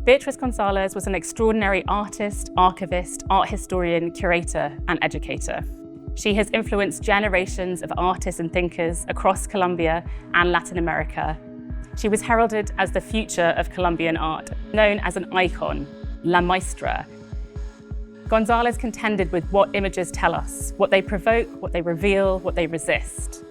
Beatriz González was an extraordinary artist, archivist, art historian, curator, and educator. She has influenced generations of artists and thinkers across Colombia and Latin America. She was heralded as the future of Colombian art, known as an icon, La Maestra. González contended with what images tell us, what they provoke, what they reveal, what they resist.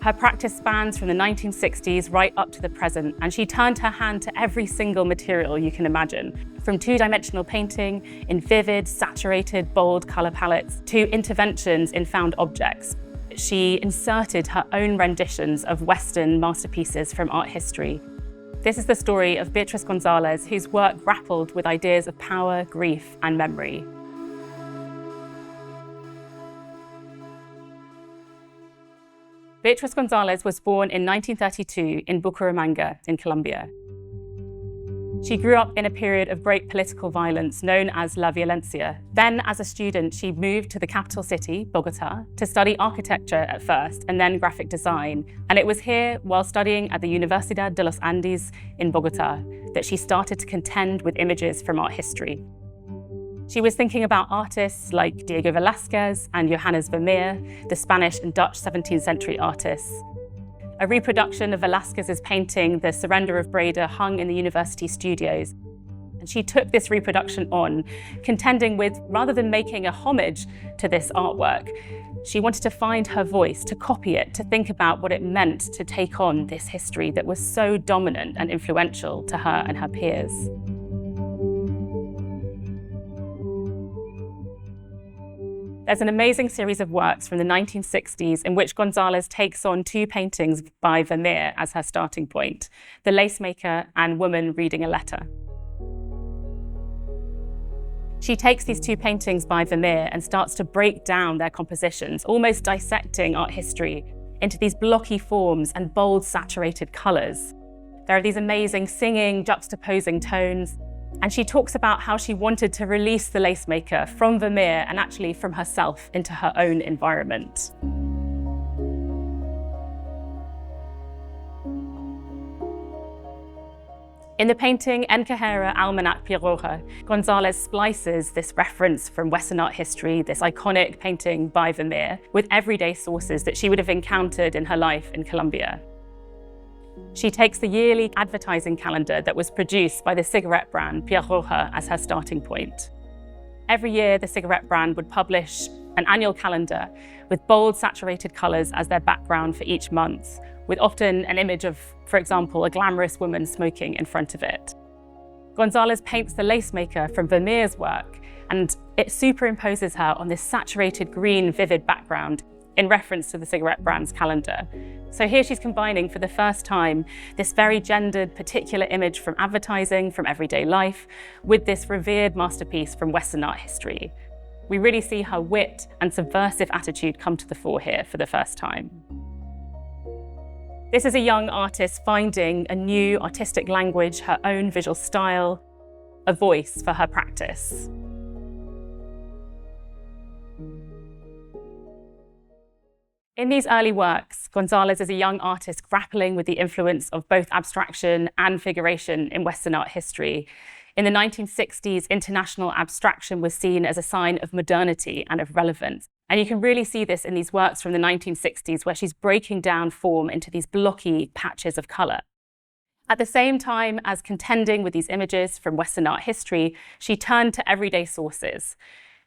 Her practice spans from the 1960s right up to the present, and she turned her hand to every single material you can imagine, from two-dimensional painting in vivid, saturated, bold color palettes to interventions in found objects. She inserted her own renditions of Western masterpieces from art history. This is the story of Beatriz González, whose work grappled with ideas of power, grief, and memory. Beatriz González was born in 1932 in Bucaramanga in Colombia. She grew up in a period of great political violence known as La Violencia. Then, as a student, she moved to the capital city, Bogotá, to study architecture at first and then graphic design. And it was here, while studying at the Universidad de los Andes in Bogotá, that she started to contend with images from art history. She was thinking about artists like Diego Velázquez and Johannes Vermeer, the Spanish and Dutch 17th century artists. A reproduction of Velázquez's painting, The Surrender of Breda, hung in the university studios. And she took this reproduction on, contending with, rather than making a homage to this artwork, she wanted to find her voice, to copy it, to think about what it meant to take on this history that was so dominant and influential to her and her peers. There's an amazing series of works from the 1960s in which González takes on two paintings by Vermeer as her starting point, The Lacemaker and Woman Reading a Letter. She takes these two paintings by Vermeer and starts to break down their compositions, almost dissecting art history into these blocky forms and bold, saturated colors. There are these amazing singing, juxtaposing tones. And she talks about how she wanted to release the lacemaker from Vermeer and actually from herself into her own environment. In the painting Encajera Almanac Piroja, González splices this reference from Western art history, this iconic painting by Vermeer, with everyday sources that she would have encountered in her life in Colombia. She takes the yearly advertising calendar that was produced by the cigarette brand Piroja as her starting point. Every year, the cigarette brand would publish an annual calendar with bold, saturated colors as their background for each month, with often an image of, for example, a glamorous woman smoking in front of it. González paints the lacemaker from Vermeer's work, and it superimposes her on this saturated green, vivid background in reference to the cigarette brand's calendar. So here she's combining for the first time this very gendered particular image from advertising, from everyday life, with this revered masterpiece from Western art history. We really see her wit and subversive attitude come to the fore here for the first time. This is a young artist finding a new artistic language, her own visual style, a voice for her practice. In these early works, González is a young artist grappling with the influence of both abstraction and figuration in Western art history. In the 1960s, international abstraction was seen as a sign of modernity and of relevance. And you can really see this in these works from the 1960s, where she's breaking down form into these blocky patches of color. At the same time as contending with these images from Western art history, she turned to everyday sources.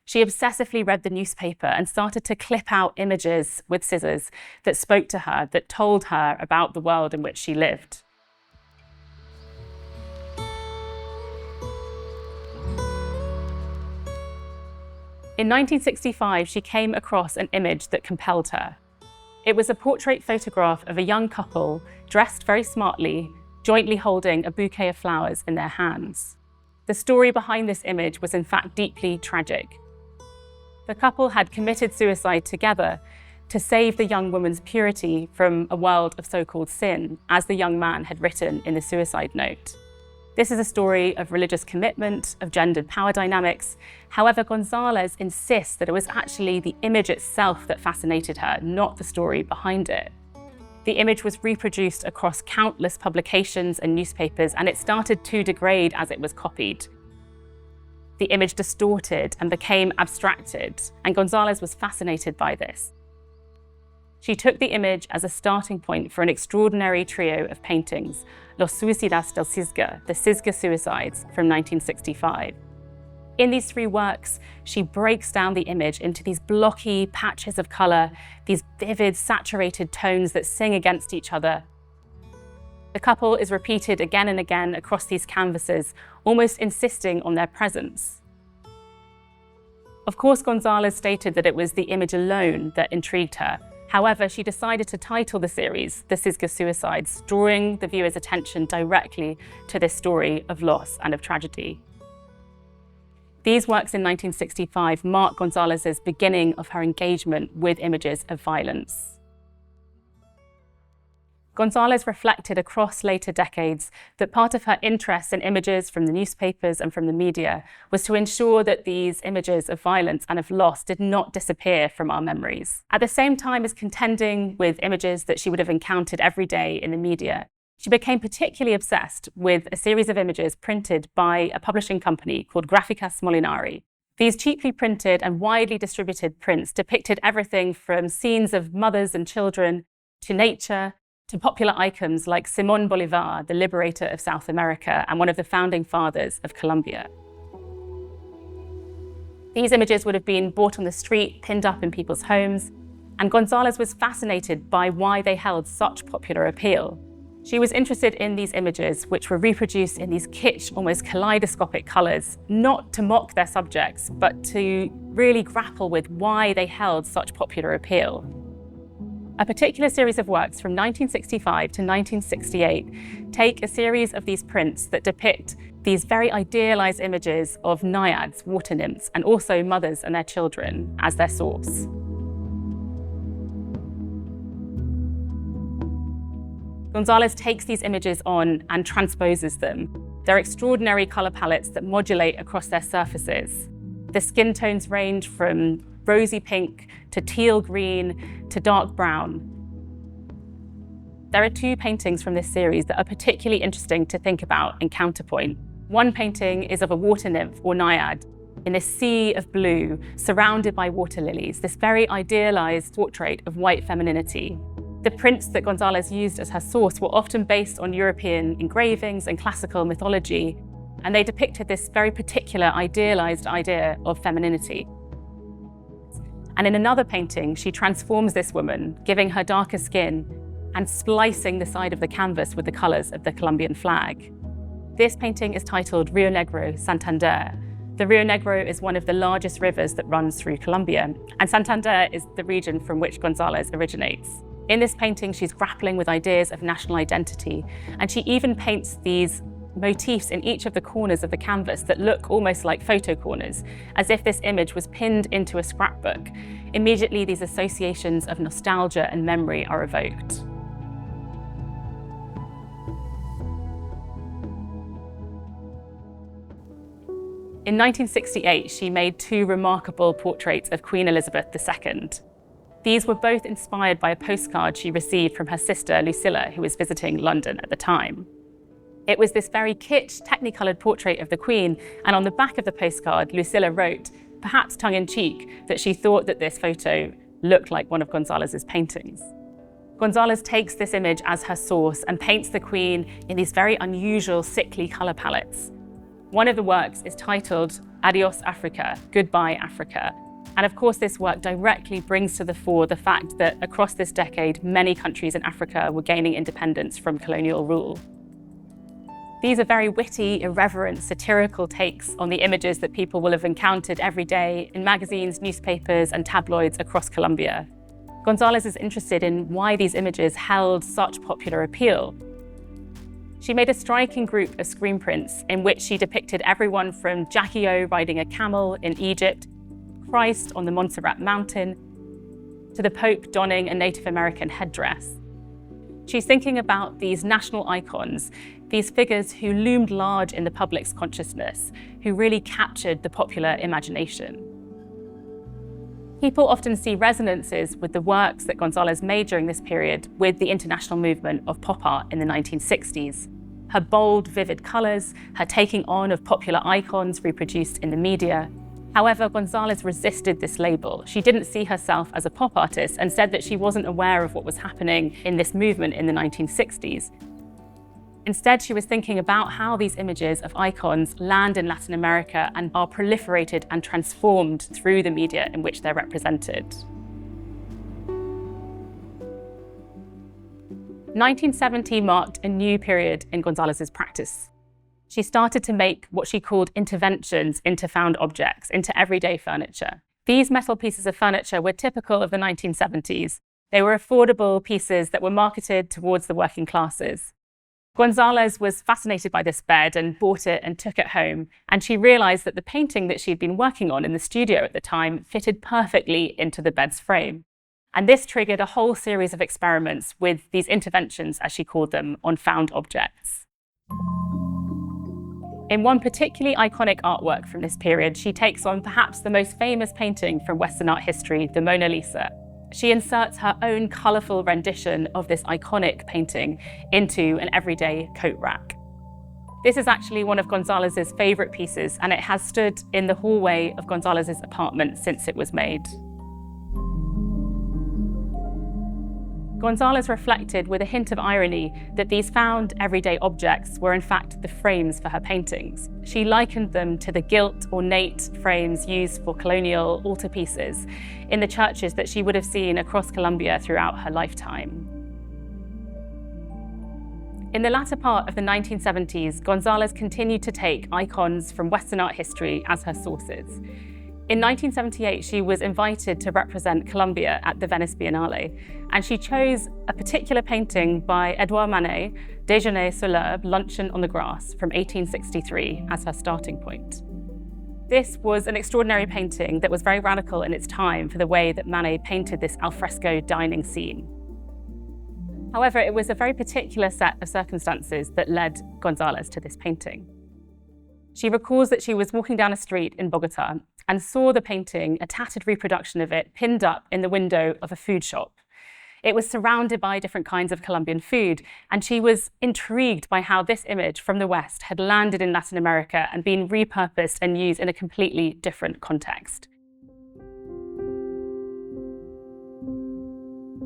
She obsessively read the newspaper and started to clip out images with scissors that spoke to her, that told her about the world in which she lived. In 1965, she came across an image that compelled her. It was a portrait photograph of a young couple dressed very smartly, jointly holding a bouquet of flowers in their hands. The story behind this image was in fact deeply tragic. The couple had committed suicide together to save the young woman's purity from a world of so-called sin, as the young man had written in the suicide note. This is a story of religious commitment, of gendered power dynamics. However, González insists that it was actually the image itself that fascinated her, not the story behind it. The image was reproduced across countless publications and newspapers, and it started to degrade as it was copied. The image distorted and became abstracted, and Gonzalez was fascinated by this. She took the image as a starting point for an extraordinary trio of paintings, Los Suicidas del Sisga, the Sisga Suicides, from 1965. In these three works, she breaks down the image into these blocky patches of colour, these vivid, saturated tones that sing against each other. The couple is repeated again and again across these canvases, almost insisting on their presence. Of course, Gonzalez stated that it was the image alone that intrigued her. However, she decided to title the series The Sisga Suicides, drawing the viewer's attention directly to this story of loss and of tragedy. These works in 1965 mark Gonzalez's beginning of her engagement with images of violence. Gonzalez reflected across later decades that part of her interest in images from the newspapers and from the media was to ensure that these images of violence and of loss did not disappear from our memories. At the same time as contending with images that she would have encountered every day in the media, she became particularly obsessed with a series of images printed by a publishing company called Gráficas Molinari. These cheaply printed and widely distributed prints depicted everything from scenes of mothers and children to nature, to popular icons like Simón Bolívar, the liberator of South America and one of the founding fathers of Colombia. These images would have been bought on the street, pinned up in people's homes, and Gonzalez was fascinated by why they held such popular appeal. She was interested in these images, which were reproduced in these kitsch, almost kaleidoscopic colours, not to mock their subjects, but to really grapple with why they held such popular appeal. A particular series of works from 1965 to 1968 take a series of these prints that depict these very idealized images of naiads, water nymphs, and also mothers and their children as their source. Gonzalez takes these images on and transposes them. They're extraordinary color palettes that modulate across their surfaces. The skin tones range from rosy pink to teal green to dark brown. There are two paintings from this series that are particularly interesting to think about and counterpoint. One painting is of a water nymph or naiad in this sea of blue, surrounded by water lilies, this very idealized portrait of white femininity. The prints that Gonzalez used as her source were often based on European engravings and classical mythology, and they depicted this very particular idealized idea of femininity. And in another painting, she transforms this woman, giving her darker skin and splicing the side of the canvas with the colors of the Colombian flag. This painting is titled Rio Negro, Santander. The Rio Negro is one of the largest rivers that runs through Colombia, and Santander is the region from which Gonzalez originates. In this painting, she's grappling with ideas of national identity, and she even paints these motifs in each of the corners of the canvas that look almost like photo corners, as if this image was pinned into a scrapbook. Immediately, these associations of nostalgia and memory are evoked. In 1968, she made two remarkable portraits of Queen Elizabeth II. These were both inspired by a postcard she received from her sister Lucilla, who was visiting London at the time. It was this very kitsch, technicolored portrait of the Queen, and on the back of the postcard, Lucilla wrote, perhaps tongue-in-cheek, that she thought that this photo looked like one of Gonzalez's paintings. Gonzalez takes this image as her source and paints the Queen in these very unusual, sickly color palettes. One of the works is titled Adios Africa, Goodbye Africa. And of course, this work directly brings to the fore the fact that across this decade, many countries in Africa were gaining independence from colonial rule. These are very witty, irreverent, satirical takes on the images that people will have encountered every day in magazines, newspapers, and tabloids across Colombia. Gonzalez is interested in why these images held such popular appeal. She made a striking group of screen prints in which she depicted everyone from Jackie O riding a camel in Egypt, Christ on the Montserrat mountain, to the Pope donning a Native American headdress. She's thinking about these national icons, these figures who loomed large in the public's consciousness, who really captured the popular imagination. People often see resonances with the works that Gonzalez made during this period with the international movement of pop art in the 1960s. Her bold, vivid colours, her taking on of popular icons reproduced in the media. However, Gonzalez resisted this label. She didn't see herself as a pop artist and said that she wasn't aware of what was happening in this movement in the 1960s. Instead, she was thinking about how these images of icons land in Latin America and are proliferated and transformed through the media in which they're represented. 1970 marked a new period in Gonzalez's practice. She started to make what she called interventions into found objects, into everyday furniture. These metal pieces of furniture were typical of the 1970s. They were affordable pieces that were marketed towards the working classes. Gonzalez was fascinated by this bed and bought it and took it home, and she realized that the painting that she'd been working on in the studio at the time fitted perfectly into the bed's frame. And this triggered a whole series of experiments with these interventions, as she called them, on found objects. In one particularly iconic artwork from this period, she takes on perhaps the most famous painting from Western art history, the Mona Lisa. She inserts her own colourful rendition of this iconic painting into an everyday coat rack. This is actually one of Gonzalez's favourite pieces, and it has stood in the hallway of Gonzalez's apartment since it was made. Gonzalez reflected with a hint of irony that these found everyday objects were in fact the frames for her paintings. She likened them to the gilt, ornate frames used for colonial altarpieces in the churches that she would have seen across Colombia throughout her lifetime. In the latter part of the 1970s, Gonzalez continued to take icons from Western art history as her sources. In 1978, she was invited to represent Colombia at the Venice Biennale, and she chose a particular painting by Edouard Manet, Déjeuner sur l'herbe, Luncheon on the Grass, from 1863 as her starting point. This was an extraordinary painting that was very radical in its time for the way that Manet painted this alfresco dining scene. However, it was a very particular set of circumstances that led Gonzalez to this painting. She recalls that she was walking down a street in Bogota and saw the painting, a tattered reproduction of it, pinned up in the window of a food shop. It was surrounded by different kinds of Colombian food, and she was intrigued by how this image from the West had landed in Latin America and been repurposed and used in a completely different context.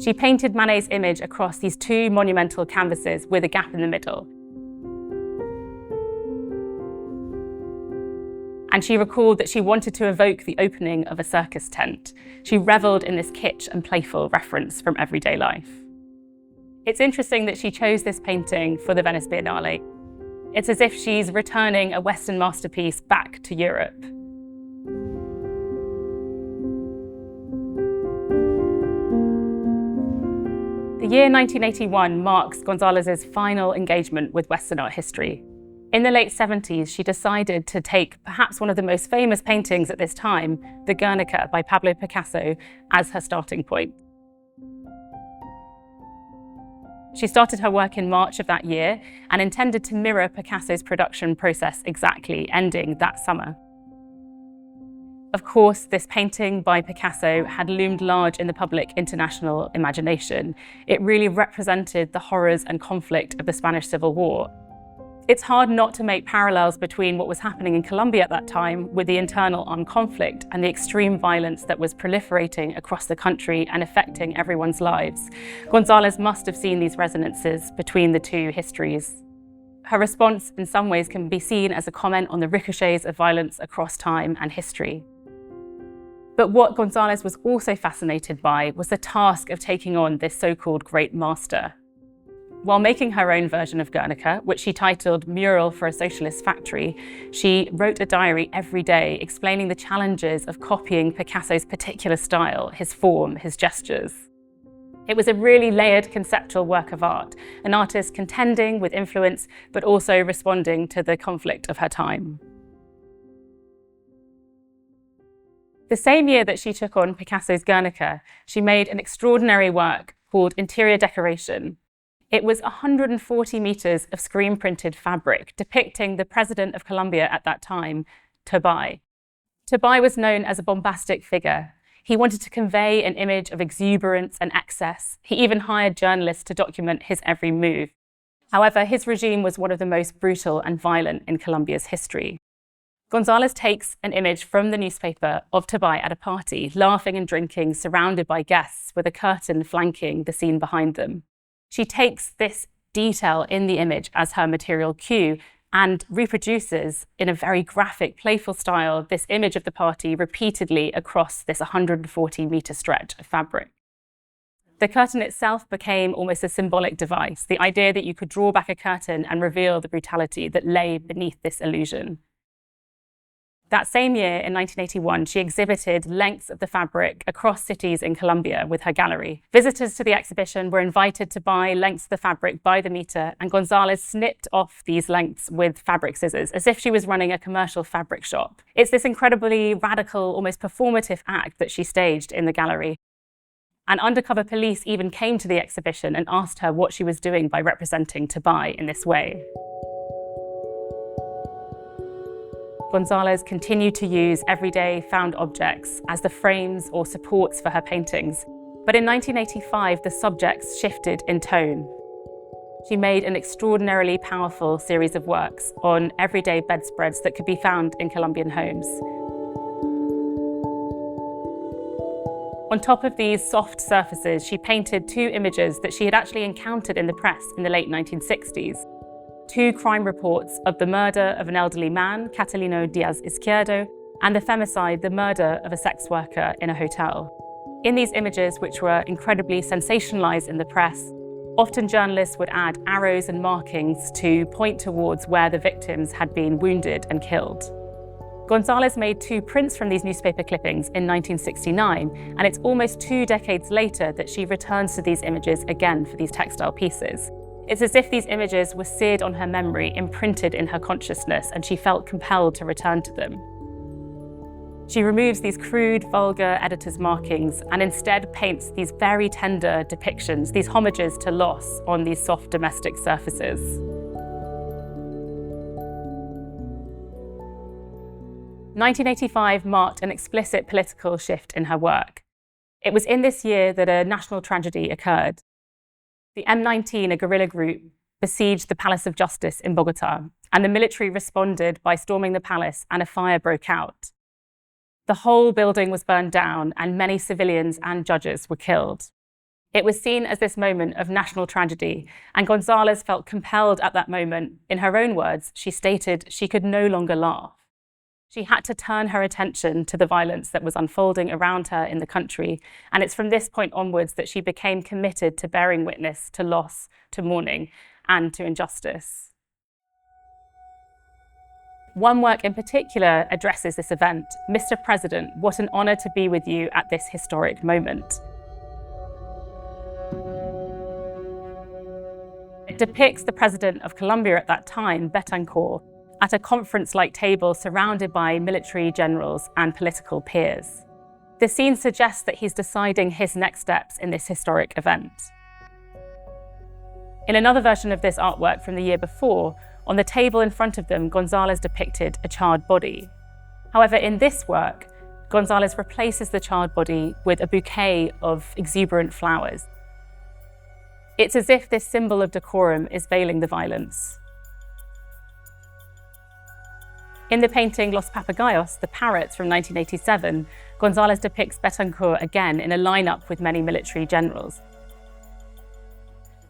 She painted Manet's image across these two monumental canvases with a gap in the middle. And she recalled that she wanted to evoke the opening of a circus tent. She revelled in this kitsch and playful reference from everyday life. It's interesting that she chose this painting for the Venice Biennale. It's as if she's returning a Western masterpiece back to Europe. The year 1981 marks Gonzalez's final engagement with Western art history. In the late 70s, she decided to take perhaps one of the most famous paintings at this time, the Guernica by Pablo Picasso, as her starting point. She started her work in March of that year and intended to mirror Picasso's production process exactly, ending that summer. Of course, this painting by Picasso had loomed large in the public international imagination. It really represented the horrors and conflict of the Spanish Civil War. It's hard not to make parallels between what was happening in Colombia at that time with the internal armed conflict and the extreme violence that was proliferating across the country and affecting everyone's lives. Gonzalez must have seen these resonances between the two histories. Her response in some ways can be seen as a comment on the ricochets of violence across time and history. But what Gonzalez was also fascinated by was the task of taking on this so-called great master. While making her own version of Guernica, which she titled Mural for a Socialist Factory, she wrote a diary every day explaining the challenges of copying Picasso's particular style, his form, his gestures. It was a really layered conceptual work of art, an artist contending with influence, but also responding to the conflict of her time. The same year that she took on Picasso's Guernica, she made an extraordinary work called Interior Decoration. It was 140 meters of screen-printed fabric depicting the president of Colombia at that time, Turbay. Turbay was known as a bombastic figure. He wanted to convey an image of exuberance and excess. He even hired journalists to document his every move. However, his regime was one of the most brutal and violent in Colombia's history. Gonzalez takes an image from the newspaper of Tabay at a party, laughing and drinking, surrounded by guests, with a curtain flanking the scene behind them. She takes this detail in the image as her material cue and reproduces, in a very graphic, playful style, this image of the party repeatedly across this 140-meter stretch of fabric. The curtain itself became almost a symbolic device, the idea that you could draw back a curtain and reveal the brutality that lay beneath this illusion. That same year, in 1981, she exhibited lengths of the fabric across cities in Colombia with her gallery. Visitors to the exhibition were invited to buy lengths of the fabric by the meter, and Gonzalez snipped off these lengths with fabric scissors, as if she was running a commercial fabric shop. It's this incredibly radical, almost performative act that she staged in the gallery. And undercover police even came to the exhibition and asked her what she was doing by representing Tabay in this way. Gonzalez continued to use everyday found objects as the frames or supports for her paintings. But in 1985, the subjects shifted in tone. She made an extraordinarily powerful series of works on everyday bedspreads that could be found in Colombian homes. On top of these soft surfaces, she painted two images that she had actually encountered in the press in the late 1960s. Two crime reports of the murder of an elderly man, Catalino Diaz Izquierdo, and the femicide, the murder of a sex worker in a hotel. In these images, which were incredibly sensationalized in the press, often journalists would add arrows and markings to point towards where the victims had been wounded and killed. Gonzalez made two prints from these newspaper clippings in 1969, and it's almost 2 decades later that she returns to these images again for these textile pieces. It's as if these images were seared on her memory, imprinted in her consciousness, and she felt compelled to return to them. She removes these crude, vulgar editor's markings and instead paints these very tender depictions, these homages to loss on these soft domestic surfaces. "1985 marked an explicit political shift in her work. It was in this year that a national tragedy occurred. The M19, a guerrilla group, besieged the Palace of Justice in Bogotá, and the military responded by storming the palace, and a fire broke out. The whole building was burned down, and many civilians and judges were killed. It was seen as this moment of national tragedy, and Gonzalez felt compelled at that moment. In her own words, she stated she could no longer laugh. She had to turn her attention to the violence that was unfolding around her in the country, and it's from this point onwards that she became committed to bearing witness to loss, to mourning, and to injustice. One work in particular addresses this event. Mr. President, what an honor to be with you at this historic moment. It depicts the president of Colombia at that time, Betancourt, at a conference-like table surrounded by military generals and political peers. The scene suggests that he's deciding his next steps in this historic event. In another version of this artwork from the year before, on the table in front of them, Gonzalez depicted a charred body. However, in this work, Gonzalez replaces the charred body with a bouquet of exuberant flowers. It's as if this symbol of decorum is veiling the violence. In the painting Los Papagayos, the parrots from 1987, Gonzalez depicts Betancourt again in a lineup with many military generals.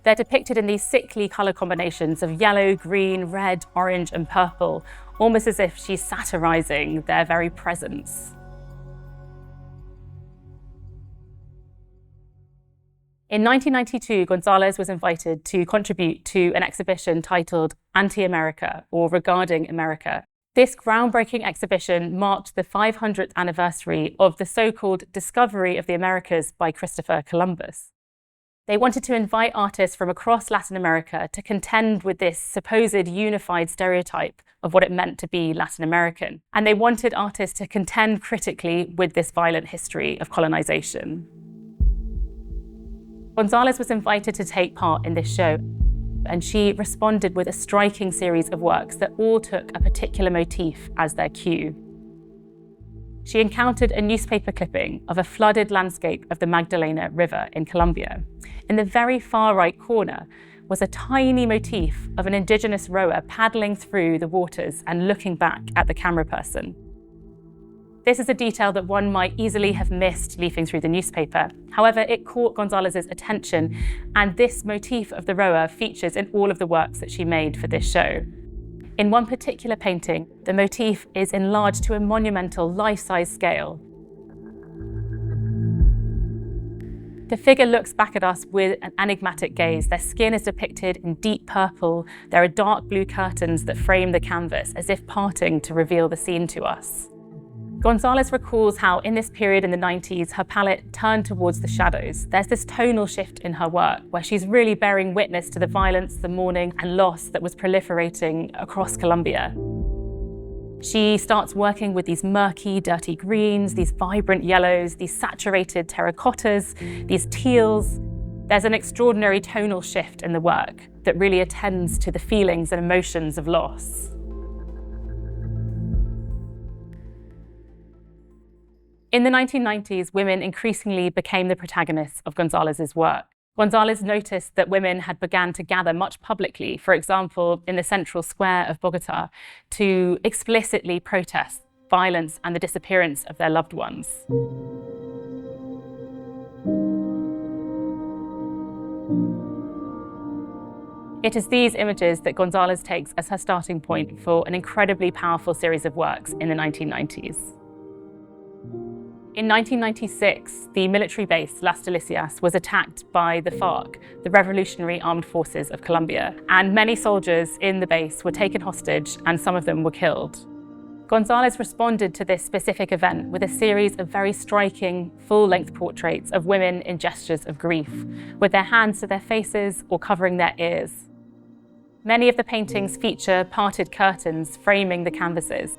They're depicted in these sickly colour combinations of yellow, green, red, orange, and purple, almost as if she's satirising their very presence. In 1992, Gonzalez was invited to contribute to an exhibition titled Anti-America, or Regarding America. This groundbreaking exhibition marked the 500th anniversary of the so-called discovery of the Americas by Christopher Columbus. They wanted to invite artists from across Latin America to contend with this supposed unified stereotype of what it meant to be Latin American. And they wanted artists to contend critically with this violent history of colonization. Gonzalez was invited to take part in this show, and she responded with a striking series of works that all took a particular motif as their cue. She encountered a newspaper clipping of a flooded landscape of the Magdalena River in Colombia. In the very far right corner was a tiny motif of an indigenous rower paddling through the waters and looking back at the camera person. This is a detail that one might easily have missed leafing through the newspaper. However, it caught Gonzalez's attention, and this motif of the rower features in all of the works that she made for this show. In one particular painting, the motif is enlarged to a monumental life-size scale. The figure looks back at us with an enigmatic gaze. Their skin is depicted in deep purple. There are dark blue curtains that frame the canvas as if parting to reveal the scene to us. Gonzalez recalls how in this period in the 90s, her palette turned towards the shadows. There's this tonal shift in her work where she's really bearing witness to the violence, the mourning and loss that was proliferating across Colombia. She starts working with these murky, dirty greens, these vibrant yellows, these saturated terracottas, these teals. There's an extraordinary tonal shift in the work that really attends to the feelings and emotions of loss. In the 1990s, women increasingly became the protagonists of Gonzalez's work. Gonzalez noticed that women had begun to gather much publicly, for example, in the central square of Bogotá, to explicitly protest violence and the disappearance of their loved ones. It is these images that Gonzalez takes as her starting point for an incredibly powerful series of works in the 1990s. In 1996, the military base Las Delicias was attacked by the FARC, the Revolutionary Armed Forces of Colombia, and many soldiers in the base were taken hostage and some of them were killed. Gonzalez responded to this specific event with a series of very striking, full-length portraits of women in gestures of grief, with their hands to their faces or covering their ears. Many of the paintings feature parted curtains framing the canvases.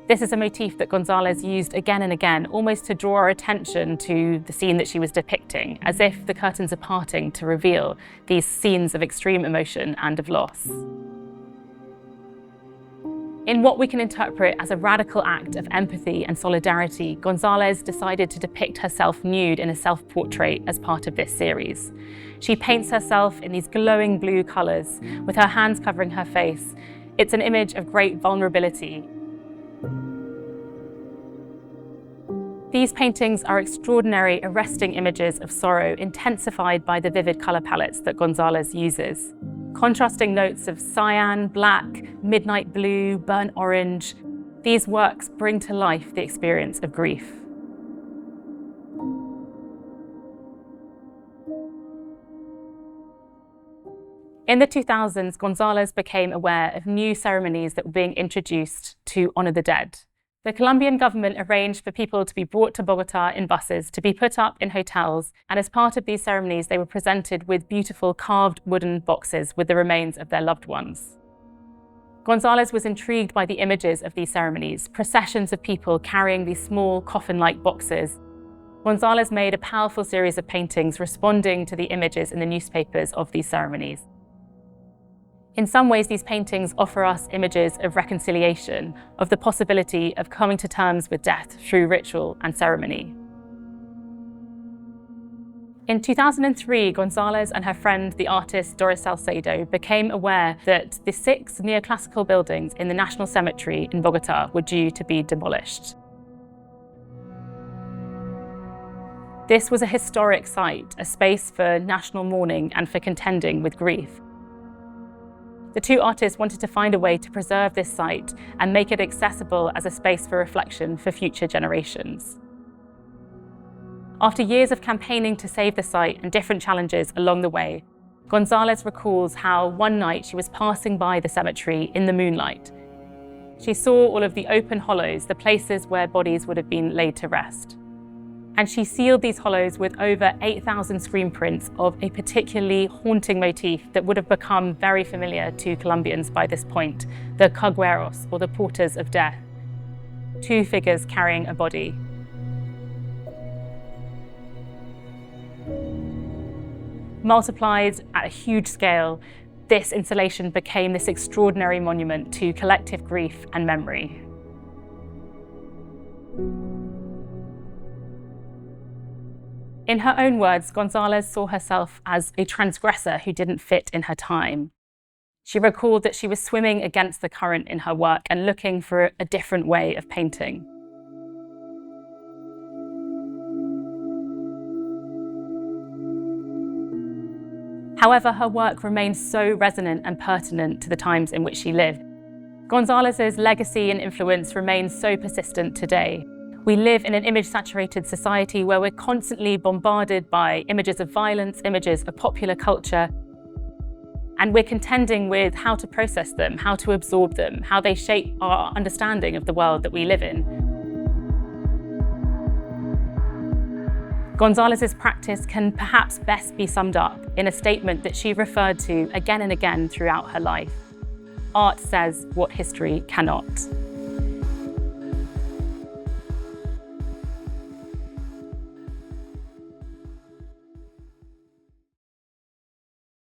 This is a motif that Gonzalez used again and again, almost to draw our attention to the scene that she was depicting, as if the curtains are parting to reveal these scenes of extreme emotion and of loss. In what we can interpret as a radical act of empathy and solidarity, Gonzalez decided to depict herself nude in a self-portrait as part of this series. She paints herself in these glowing blue colours, with her hands covering her face. It's an image of great vulnerability. These paintings are extraordinary, arresting images of sorrow, intensified by the vivid colour palettes that Gonzalez uses. Contrasting notes of cyan, black, midnight blue, burnt orange, these works bring to life the experience of grief. In the 2000s, Gonzalez became aware of new ceremonies that were being introduced to honour the dead. The Colombian government arranged for people to be brought to Bogotá in buses, to be put up in hotels, and as part of these ceremonies, they were presented with beautiful carved wooden boxes with the remains of their loved ones. Gonzalez was intrigued by the images of these ceremonies, processions of people carrying these small coffin-like boxes. Gonzalez made a powerful series of paintings responding to the images in the newspapers of these ceremonies. In some ways, these paintings offer us images of reconciliation, of the possibility of coming to terms with death through ritual and ceremony. In 2003, Gonzalez and her friend, the artist Doris Salcedo, became aware that the 6 neoclassical buildings in the National Cemetery in Bogotá were due to be demolished. This was a historic site, a space for national mourning and for contending with grief. The two artists wanted to find a way to preserve this site and make it accessible as a space for reflection for future generations. After years of campaigning to save the site and different challenges along the way, Gonzalez recalls how one night she was passing by the cemetery in the moonlight. She saw all of the open hollows, the places where bodies would have been laid to rest. And she sealed these hollows with over 8,000 screen prints of a particularly haunting motif that would have become very familiar to Colombians by this point, the cagueros, or the porters of death, 2 figures carrying a body. Multiplied at a huge scale, this installation became this extraordinary monument to collective grief and memory. In her own words, Gonzalez saw herself as a transgressor who didn't fit in her time. She recalled that she was swimming against the current in her work and looking for a different way of painting. However, her work remains so resonant and pertinent to the times in which she lived. Gonzalez's legacy and influence remains so persistent today. We live in an image-saturated society where we're constantly bombarded by images of violence, images of popular culture, and we're contending with how to process them, how to absorb them, how they shape our understanding of the world that we live in. Gonzalez's practice can perhaps best be summed up in a statement that she referred to again and again throughout her life. Art says what history cannot.